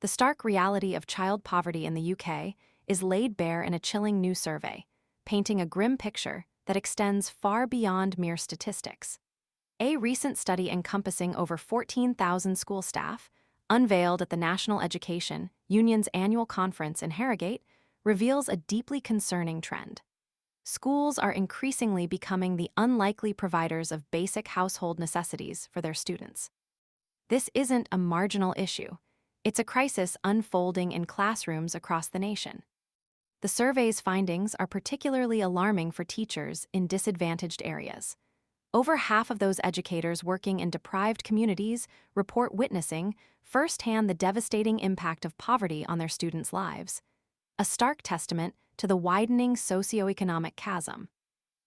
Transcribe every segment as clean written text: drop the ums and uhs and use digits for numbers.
The stark reality of child poverty in the UK is laid bare in a chilling new survey, painting a grim picture that extends far beyond mere statistics. A recent study encompassing over 14,000 school staff, unveiled at the National Education Union's annual conference in Harrogate, reveals a deeply concerning trend. Schools are increasingly becoming the unlikely providers of basic household necessities for their students. This isn't a marginal issue. It's a crisis unfolding in classrooms across the nation. The survey's findings are particularly alarming for teachers in disadvantaged areas. Over half of those educators working in deprived communities report witnessing firsthand the devastating impact of poverty on their students' lives, a stark testament to the widening socioeconomic chasm.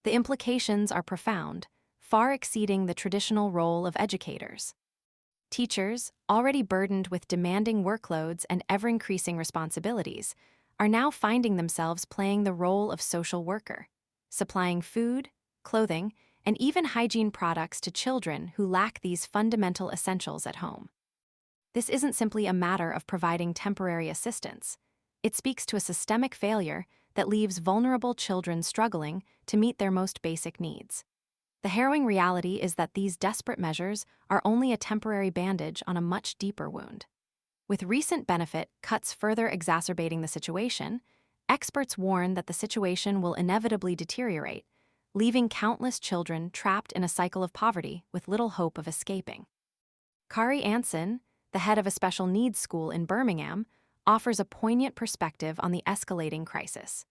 The implications are profound, far exceeding the traditional role of educators. Teachers, already burdened with demanding workloads and ever-increasing responsibilities, are now finding themselves playing the role of social worker, supplying food, clothing, and even hygiene products to children who lack these fundamental essentials at home. This isn't simply a matter of providing temporary assistance. It speaks to a systemic failure that leaves vulnerable children struggling to meet their most basic needs. The harrowing reality is that these desperate measures are only a temporary bandage on a much deeper wound. With recent benefit cuts further exacerbating the situation, experts warn that the situation will inevitably deteriorate, leaving countless children trapped in a cycle of poverty with little hope of escaping. Kari Anson, the head of a special needs school in Birmingham, offers a poignant perspective on the escalating crisis.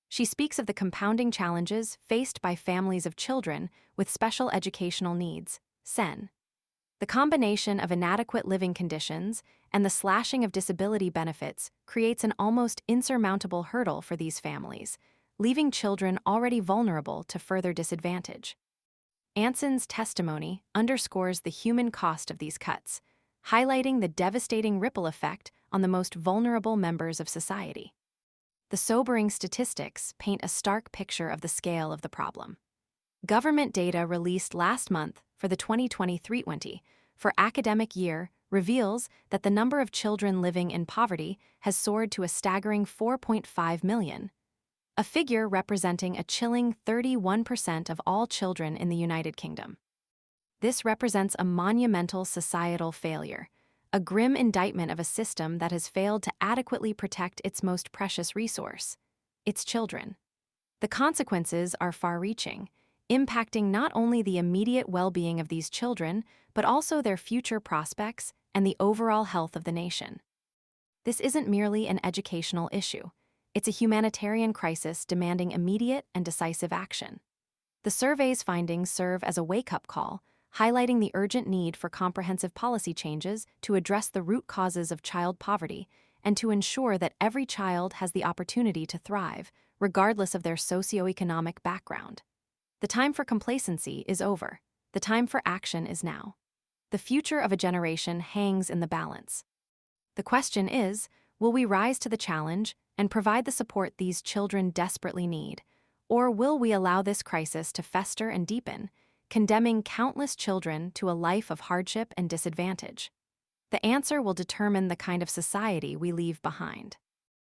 She speaks of the compounding challenges faced by families of children with special educational needs, SEN. The combination of inadequate living conditions and the slashing of disability benefits creates an almost insurmountable hurdle for these families, leaving children already vulnerable to further disadvantage. Anson's testimony underscores the human cost of these cuts, highlighting the devastating ripple effect on the most vulnerable members of society. The sobering statistics paint a stark picture of the scale of the problem. Government data released last month for the 2023-24 academic year reveals that the number of children living in poverty has soared to a staggering 4.5 million, a figure representing a chilling 31% of all children in the United Kingdom. This represents a monumental societal failure, a grim indictment of a system that has failed to adequately protect its most precious resource, its children. The consequences are far-reaching, impacting not only the immediate well-being of these children, but also their future prospects and the overall health of the nation. This isn't merely an educational issue. It's a humanitarian crisis demanding immediate and decisive action. The survey's findings serve as a wake-up call, highlighting the urgent need for comprehensive policy changes to address the root causes of child poverty and to ensure that every child has the opportunity to thrive, regardless of their socioeconomic background. The time for complacency is over. The time for action is now. The future of a generation hangs in the balance. The question is, will we rise to the challenge and provide the support these children desperately need, or will we allow this crisis to fester and deepen, condemning countless children to a life of hardship and disadvantage? The answer will determine the kind of society we leave behind.